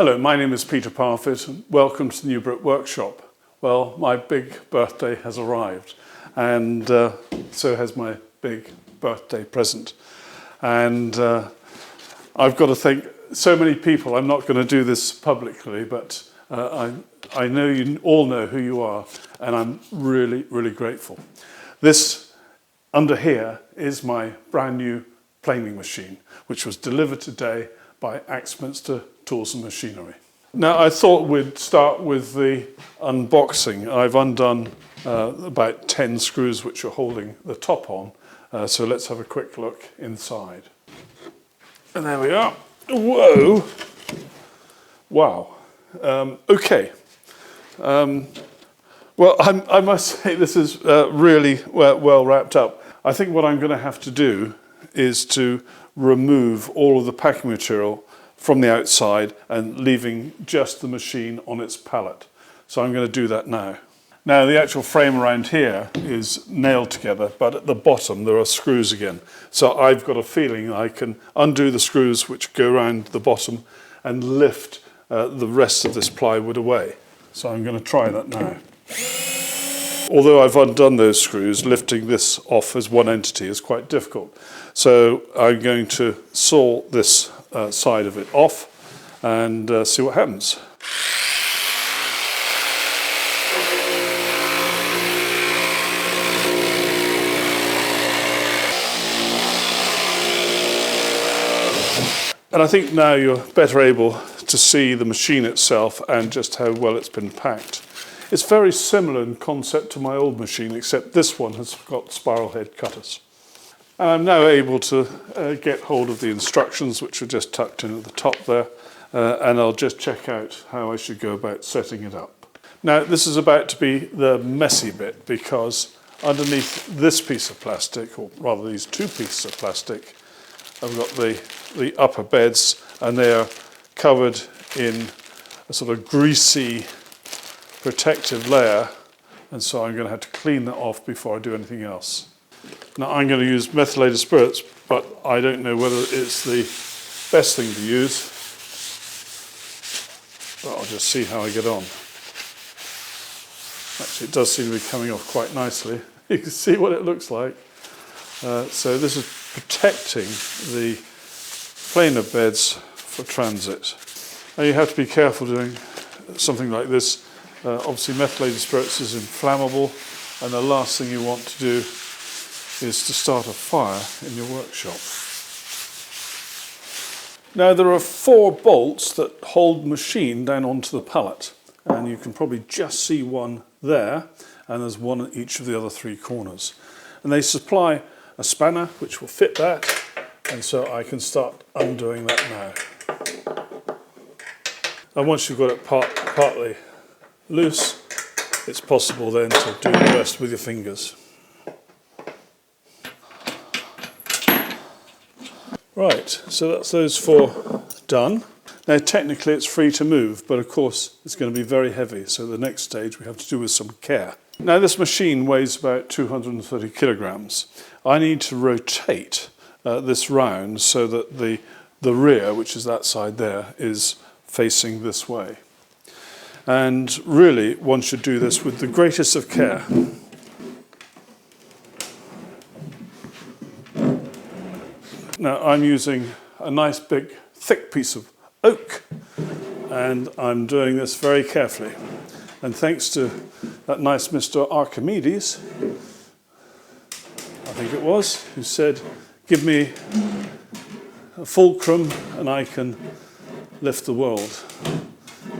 Hello, my name is Peter Parfitt and welcome to the New Brick Workshop. Well, my big birthday has arrived and so has my big birthday present. And I've got to thank so many people. I'm not going to do this publicly, but I know you all know who you are, and I'm really, really grateful. This under here is my brand new planing machine, which was delivered today by Axminster Tools and Machinery. Now, I thought we'd start with the unboxing. I've undone about 10 screws which are holding the top on, so let's have a quick look inside. And there we are. Whoa! Wow. Okay. Well, I must say this is really well wrapped up. I think what I'm going to have to do is to remove all of the packing material from the outside and leaving just the machine on its pallet. So I'm going to do that now. Now the actual frame around here is nailed together, but at the bottom there are screws again. So I've got a feeling I can undo the screws which go around the bottom and lift the rest of this plywood away. So I'm going to try that now. Although I've undone those screws, lifting this off as one entity is quite difficult. So I'm going to saw this side of it off and see what happens. And I think now you're better able to see the machine itself and just how well it's been packed. It's very similar in concept to my old machine, except this one has got spiral head cutters. And I'm now able to get hold of the instructions, which are just tucked in at the top there, and I'll just check out how I should go about setting it up. Now, this is about to be the messy bit, because underneath this piece of plastic, or rather these two pieces of plastic, I've got the upper beds, and they are covered in a sort of greasy protective layer, and so I'm going to have to clean that off before I do anything else. Now I'm going to use methylated spirits, but I don't know whether it's the best thing to use, but I'll just see how I get on. Actually, it does seem to be coming off quite nicely. You can see what it looks like. So this is protecting the planer beds for transit. Now you have to be careful doing something like this. Obviously methylated spirits is inflammable, and the last thing you want to do is to start a fire in your workshop. Now there are 4 bolts that hold the machine down onto the pallet, and you can probably just see one there, and there's one at each of the other 3 corners. And they supply a spanner which will fit that, and so I can start undoing that now. And once you've got it partly loose, it's possible then to do the rest with your fingers. Right, so that's those 4 done. Now technically it's free to move, but of course it's going to be very heavy, so the next stage we have to do with some care. Now this machine weighs about 230 kilograms. I need to rotate this round so that the rear, which is that side there, is facing this way. And really one should do this with the greatest of care. Now I'm using a nice big thick piece of oak, and I'm doing this very carefully. And thanks to that nice Mr. Archimedes, I think it was, who said, give me a fulcrum and I can lift the world.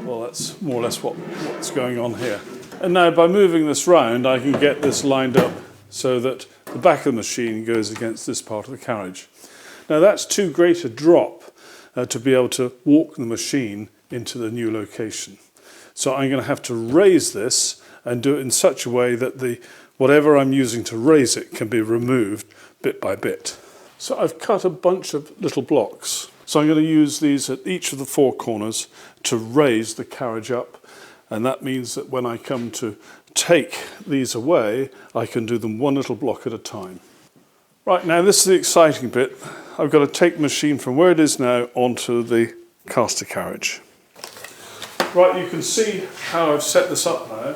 Well, that's more or less what's going on here. And now by moving this round, I can get this lined up so that the back of the machine goes against this part of the carriage. Now that's too great a drop to be able to walk the machine into the new location. So I'm going to have to raise this and do it in such a way that whatever I'm using to raise it can be removed bit by bit. So I've cut a bunch of little blocks. So I'm going to use these at each of the 4 corners to raise the carriage up, and that means that when I come to take these away, I can do them one little block at a time. Right, now this is the exciting bit. I've got to take the machine from where it is now onto the caster carriage. Right, you can see how I've set this up now.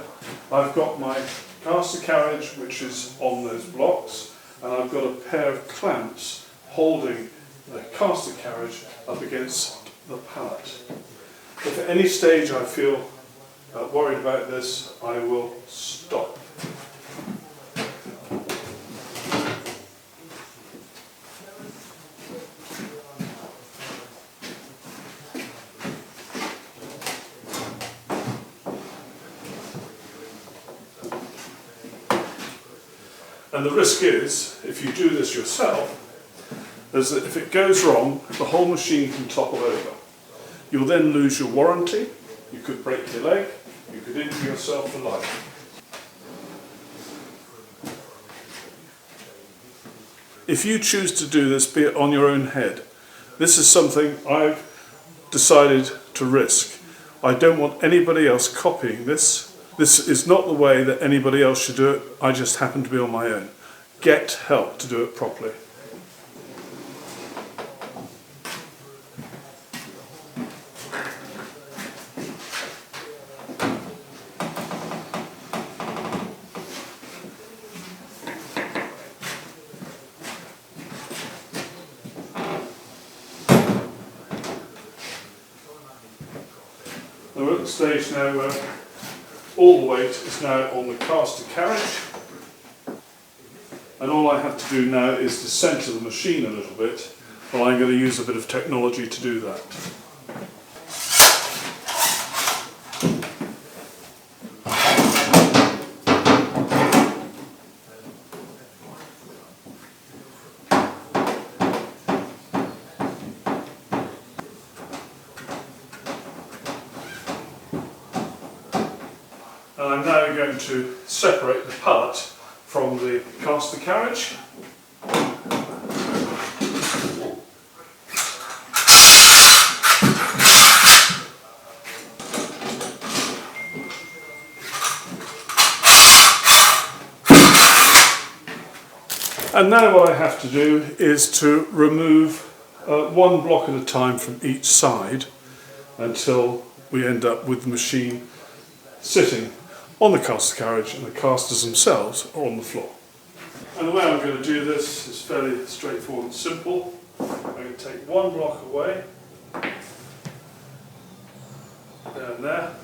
I've got my caster carriage which is on those blocks, and I've got a pair of clamps holding the caster carriage up against the pallet. If at any stage I feel worried about this, I will stop. And the risk is, if you do this yourself, is that if it goes wrong, the whole machine can topple over. You'll then lose your warranty, you could break your leg, you could injure yourself for life. If you choose to do this, be it on your own head, this is something I've decided to risk. I don't want anybody else copying this. This is not the way that anybody else should do it. I just happen to be on my own. Get help to do it properly. We're at the stage now where all the weight is now on the caster carriage, and all I have to do now is to centre the machine a little bit, but I'm going to use a bit of technology to do that. And I'm now going to separate the pallet from the caster carriage. And now what I have to do is to remove one block at a time from each side until we end up with the machine sitting on the caster carriage and the casters themselves are on the floor. And the way I'm going to do this is fairly straightforward and simple. I'm going to take one block away, there and there,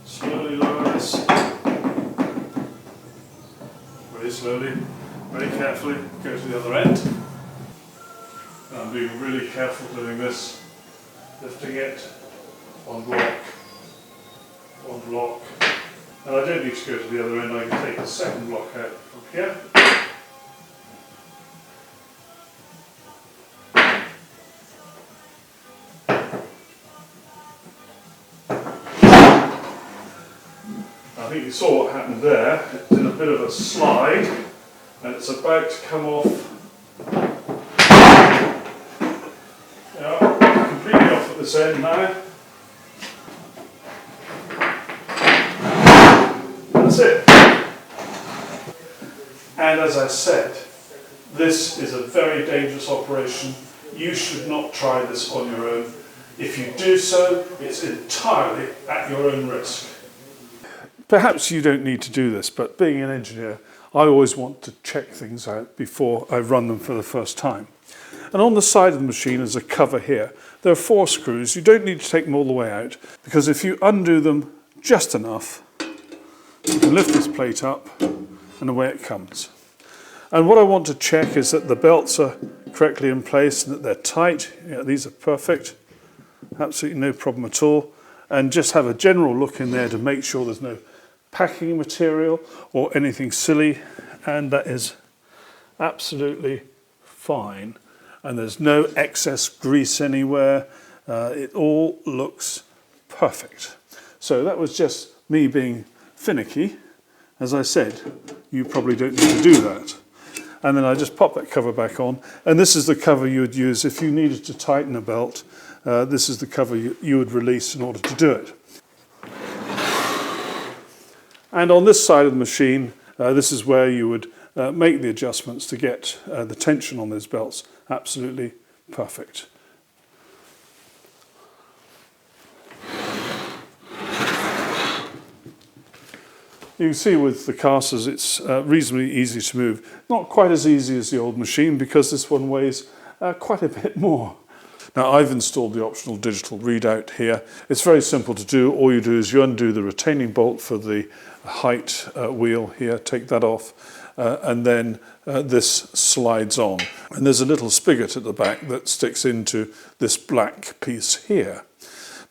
slowly lower this, very slowly, very carefully, go to the other end. And I'm being really careful doing this, lifting it, one block, and I don't need to go to the other end. I can take the second block out from here. I think you saw what happened there. It did a bit of a slide, and it's about to come off. Yeah, completely off at this end now. That's it. And as I said, this is a very dangerous operation. You should not try this on your own. If you do so, it's entirely at your own risk. Perhaps you don't need to do this, but being an engineer, I always want to check things out before I run them for the first time. And on the side of the machine is a cover here. There are 4 screws. You don't need to take them all the way out, because if you undo them just enough, you can lift this plate up and away it comes. And what I want to check is that the belts are correctly in place and that they're tight. Yeah, these are perfect, absolutely no problem at all. And just have a general look in there to make sure there's no packing material or anything silly, and that is absolutely fine. And there's no excess grease anywhere. It all looks perfect. So that was just me being finicky. As I said, you probably don't need to do that. And then I just pop that cover back on, and this is the cover you would use if you needed to tighten a belt. This is the cover you would release in order to do it. And on this side of the machine, this is where you would make the adjustments to get the tension on those belts absolutely perfect. You can see with the casters it's reasonably easy to move. Not quite as easy as the old machine because this one weighs quite a bit more. Now I've installed the optional digital readout here. It's very simple to do. All you do is you undo the retaining bolt for the height wheel here, take that off, and then this slides on. And there's a little spigot at the back that sticks into this black piece here.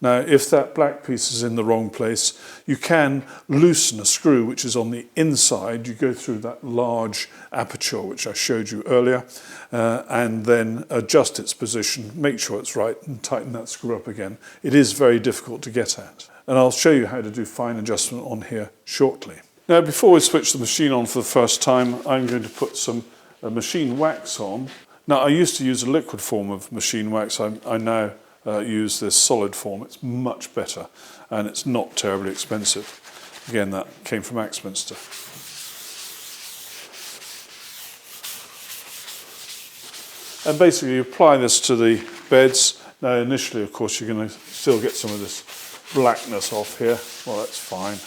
Now, if that black piece is in the wrong place, you can loosen a screw which is on the inside. You go through that large aperture which I showed you earlier, and then adjust its position, make sure it's right, and tighten that screw up again. It is very difficult to get at. And I'll show you how to do fine adjustment on here shortly. Now, before we switch the machine on for the first time, I'm going to put some machine wax on. Now, I used to use a liquid form of machine wax. I now use this solid form. It's much better and it's not terribly expensive. Again, that came from Axminster. And basically you apply this to the beds. Now initially, of course, you're going to still get some of this blackness off here. Well, that's fine.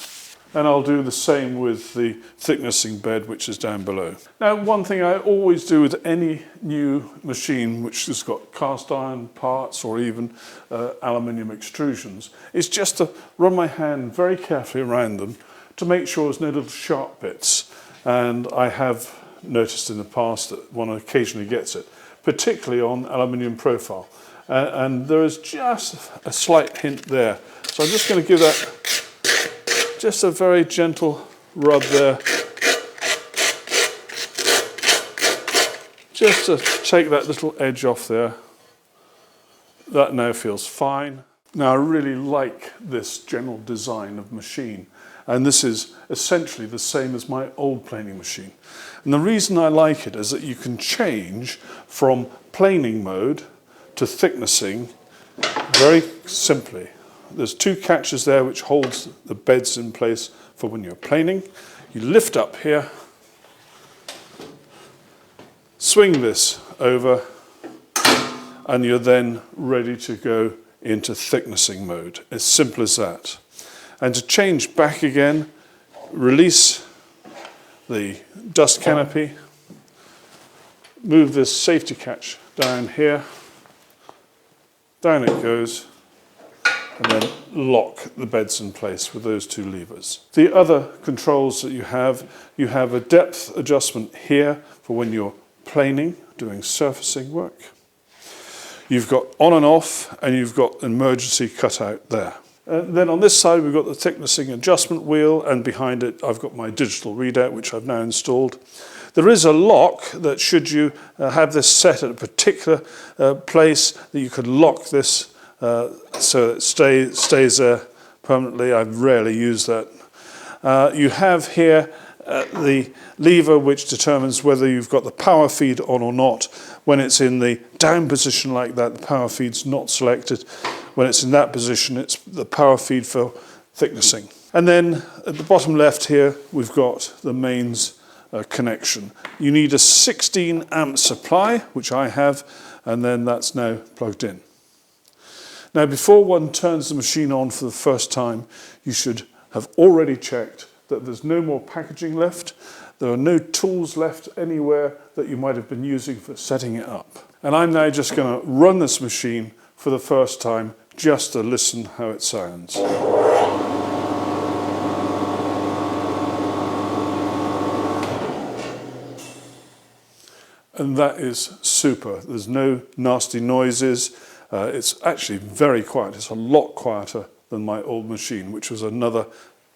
And I'll do the same with the thicknessing bed, which is down below. Now, one thing I always do with any new machine which has got cast iron parts or even aluminium extrusions is just to run my hand very carefully around them to make sure there's no little sharp bits. And I have noticed in the past that one occasionally gets it, particularly on aluminium profile. And there is just a slight hint there. So I'm just going to give that just a very gentle rub there, just to take that little edge off there. That now feels fine. Now I really like this general design of machine, and this is essentially the same as my old planing machine. And the reason I like it is that you can change from planing mode to thicknessing very simply. There's two catches there which holds the beds in place for when you're planing. You lift up here, swing this over, and you're then ready to go into thicknessing mode. As simple as that. And to change back again, release the dust canopy, move this safety catch down here, down it goes, and then lock the beds in place with those two levers. The other controls that you have a depth adjustment here for when you're planing, doing surfacing work. You've got on and off, and you've got emergency cutout there. Then on this side, we've got the thicknessing adjustment wheel, and behind it, I've got my digital readout, which I've now installed. There is a lock that should you have this set at a particular place, that you could lock this so it stays there permanently. I rarely use that. You have here the lever which determines whether you've got the power feed on or not. When it's in the down position like that, the power feed's not selected. When it's in that position, it's the power feed for thicknessing. And then at the bottom left here, we've got the mains connection. You need a 16 amp supply, which I have, and then that's now plugged in. Now, before one turns the machine on for the first time, you should have already checked that there's no more packaging left. There are no tools left anywhere that you might have been using for setting it up. And I'm now just going to run this machine for the first time just to listen how it sounds. And that is super. There's no nasty noises. It's actually very quiet. It's a lot quieter than my old machine, which was another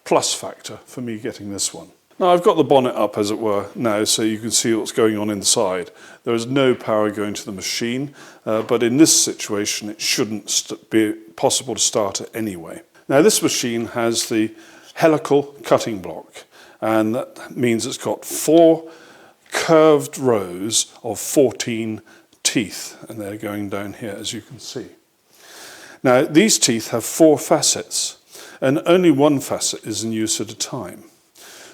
plus factor for me getting this one. Now I've got the bonnet up, as it were, now, so you can see what's going on inside. There is no power going to the machine, but in this situation it shouldn't be possible to start it anyway. Now this machine has the helical cutting block, and that means it's got 4 curved rows of 14 teeth, and they're going down here, as you can see. Now these teeth have 4 facets, and only one facet is in use at a time.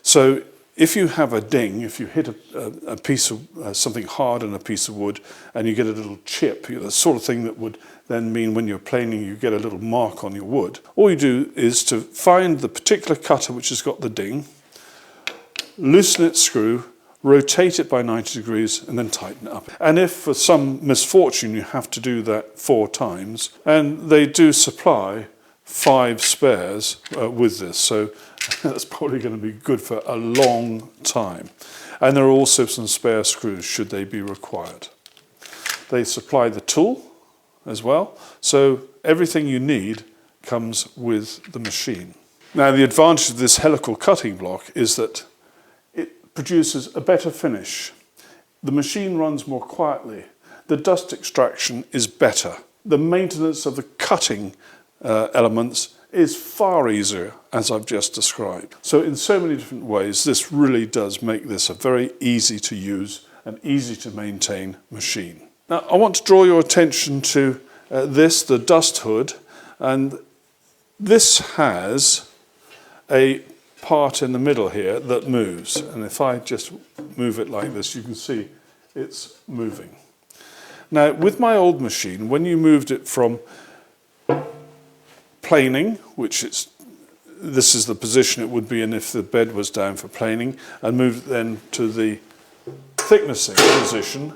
So if you have a ding, if you hit a piece of something hard on a piece of wood and you get a little chip, the sort of thing that would then mean when you're planing you get a little mark on your wood, all you do is to find the particular cutter which has got the ding, loosen its screw, rotate it by 90 degrees, and then tighten it up. And if for some misfortune you have to do that 4 times, and they do supply 5 spares with this, so that's probably going to be good for a long time. And there are also some spare screws should they be required. They supply the tool as well, so everything you need comes with the machine. Now, the advantage of this helical cutting block is that it produces a better finish. The machine runs more quietly. The dust extraction is better. The maintenance of the cutting elements is far easier, as I've just described. So in so many different ways, this really does make this a very easy to use and easy to maintain machine. Now, I want to draw your attention to the dust hood, and this has a part in the middle here that moves, and if I just move it like this, you can see it's moving. Now, with my old machine, when you moved it from planing, this is the position it would be in if the bed was down for planing, and moved it then to the thicknessing position,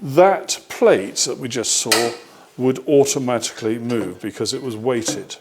that plate that we just saw would automatically move because it was weighted.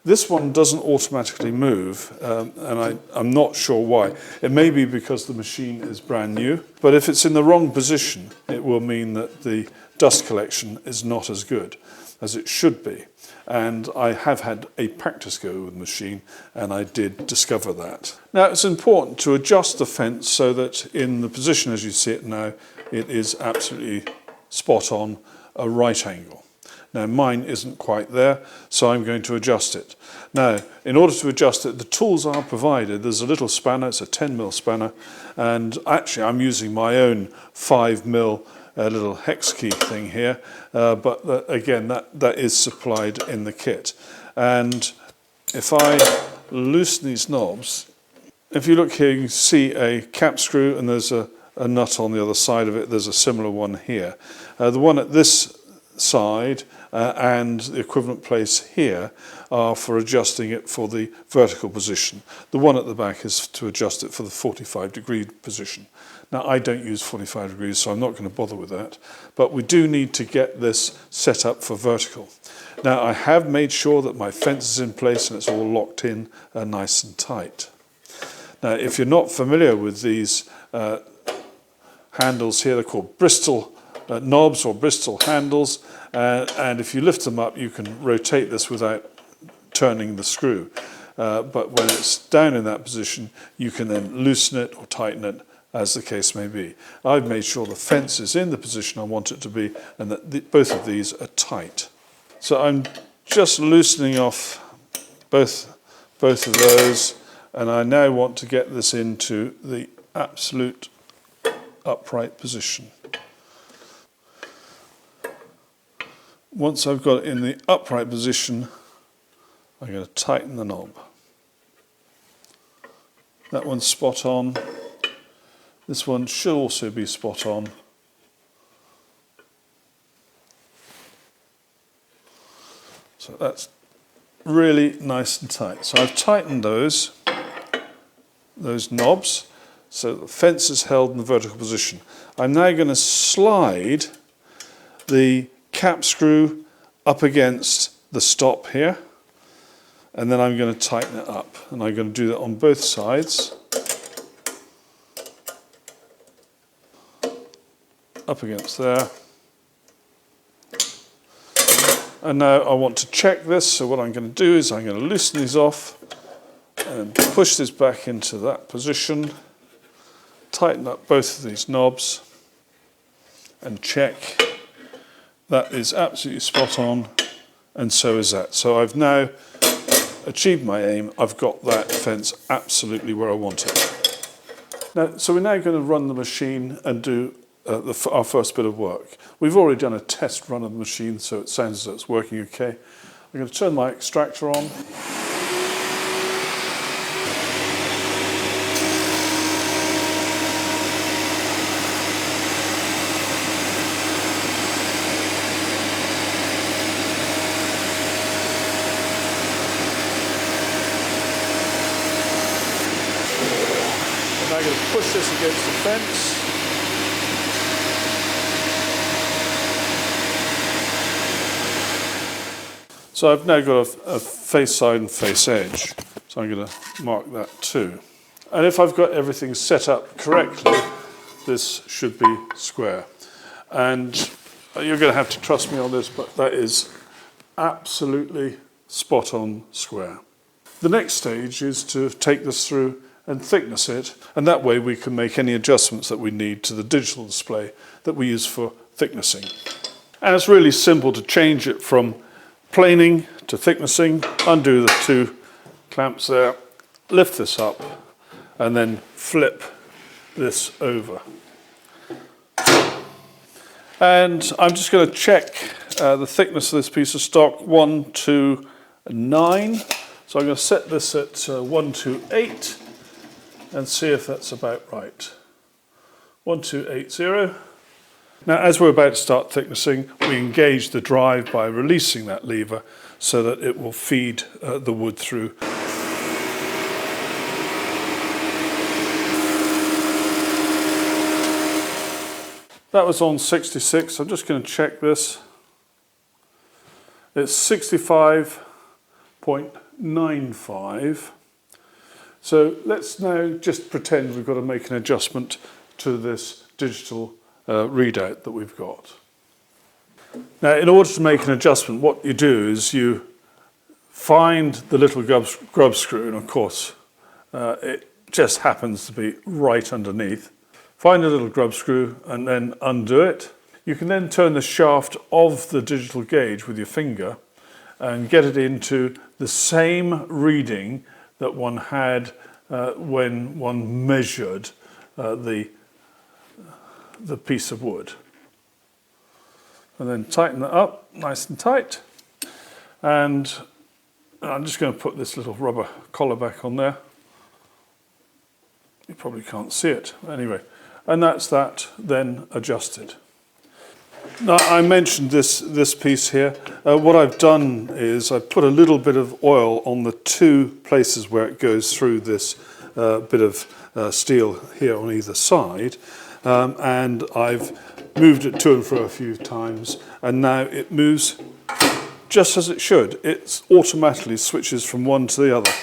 This one doesn't automatically move, and I'm not sure why. It may be because the machine is brand new, but if it's in the wrong position, it will mean that the dust collection is not as good as it should be. And I have had a practice go with the machine, and I did discover that. Now, it's important to adjust the fence so that in the position as you see it now, it is absolutely spot on a right angle. Now, mine isn't quite there, so I'm going to adjust it. Now, in order to adjust it, the tools are provided. There's a little spanner, it's a 10mm spanner, and actually I'm using my own 5mm little hex key thing here, but again, that is supplied in the kit. And if I loosen these knobs, if you look here, you can see a cap screw, and there's a nut on the other side of it. There's a similar one here. The one at this side and the equivalent place here are for adjusting it for the vertical position. The one at the back is to adjust it for the 45-degree position. Now, I don't use 45 degrees, so I'm not going to bother with that, but we do need to get this set up for vertical. Now, I have made sure that my fence is in place and it's all locked in nice and tight. Now, if you're not familiar with these handles here, they're called Bristol knobs or Bristol handles, and if you lift them up, you can rotate this without turning the screw. But when it's down in that position, you can then loosen it or tighten it, as the case may be. I've made sure the fence is in the position I want it to be, and that both of these are tight. So I'm just loosening off both of those, and I now want to get this into the absolute upright position. Once I've got it in the upright position, I'm going to tighten the knob. That one's spot on. This one should also be spot on. So that's really nice and tight. So I've tightened those knobs so the fence is held in the vertical position. I'm now going to slide the cap screw up against the stop here, and then I'm going to tighten it up, and I'm going to do that on both sides. Up against there. And now I want to check this, so what I'm going to do is I'm going to loosen these off and push this back into that position, tighten up both of these knobs and check. That is absolutely spot on, and so is that. So I've now achieved my aim. I've got that fence absolutely where I want it. Now, so we're now going to run the machine and do our first bit of work. We've already done a test run of the machine, so it sounds as though it's working okay. I'm going to turn my extractor on. I'm now I'm going to push this against the fence. So I've now got a face side and face edge. So I'm going to mark that too. And if I've got everything set up correctly, this should be square. And you're going to have to trust me on this, but that is absolutely spot on square. The next stage is to take this through and thickness it, and that way we can make any adjustments that we need to the digital display that we use for thicknessing. And it's really simple to change it from planing to thicknessing. Undo the two clamps there, lift this up, and then flip this over. And I'm just going to check the thickness of this piece of stock, 129. So I'm going to set this at 128 and see if that's about right. 1280. Now, as we're about to start thicknessing, we engage the drive by releasing that lever so that it will feed the wood through. That was on 66. I'm just going to check this. It's 65.95. So let's now just pretend we've got to make an adjustment to this digital readout that we've got. Now, in order to make an adjustment, what you do is you find the little grub screw, and of course it just happens to be right underneath. Find a little grub screw and then undo it. You can then turn the shaft of the digital gauge with your finger and get it into the same reading that one had when one measured the piece of wood. And then tighten that up nice and tight. And I'm just going to put this little rubber collar back on there. You probably can't see it. Anyway, and that's that then adjusted. Now, I mentioned this piece here. What I've done is I've put a little bit of oil on the two places where it goes through this bit of steel here on either side. And I've moved it to and fro a few times, and now it moves just as it should. It automatically switches from one to the other.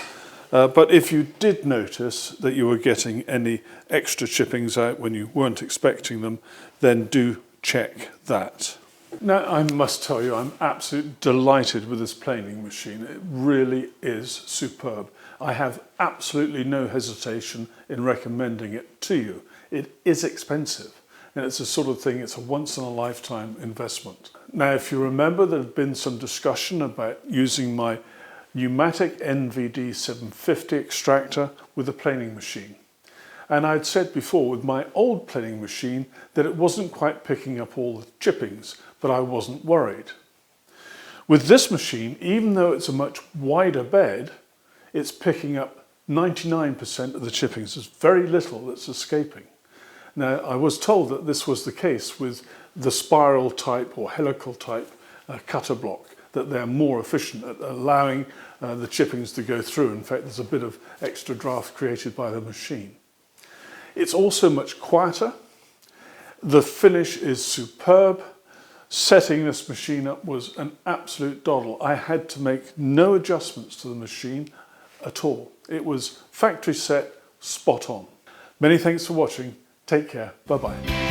But if you did notice that you were getting any extra chippings out when you weren't expecting them, then do check that. Now, I must tell you, I'm absolutely delighted with this planing machine. It really is superb. I have absolutely no hesitation in recommending it to you. It is expensive, and it's the sort of thing, it's a once-in-a-lifetime investment. Now, if you remember, there had been some discussion about using my pneumatic NVD 750 extractor with a planing machine. And I'd said before with my old planing machine that it wasn't quite picking up all the chippings, but I wasn't worried. With this machine, even though it's a much wider bed, it's picking up 99% of the chippings. There's very little that's escaping. Now, I was told that this was the case with the spiral type or helical type cutter block, that they're more efficient at allowing the chippings to go through. In fact, there's a bit of extra draft created by the machine. It's also much quieter. The finish is superb. Setting this machine up was an absolute doddle. I had to make no adjustments to the machine at all. It was factory set, spot on. Many thanks for watching. Take care. Bye-bye.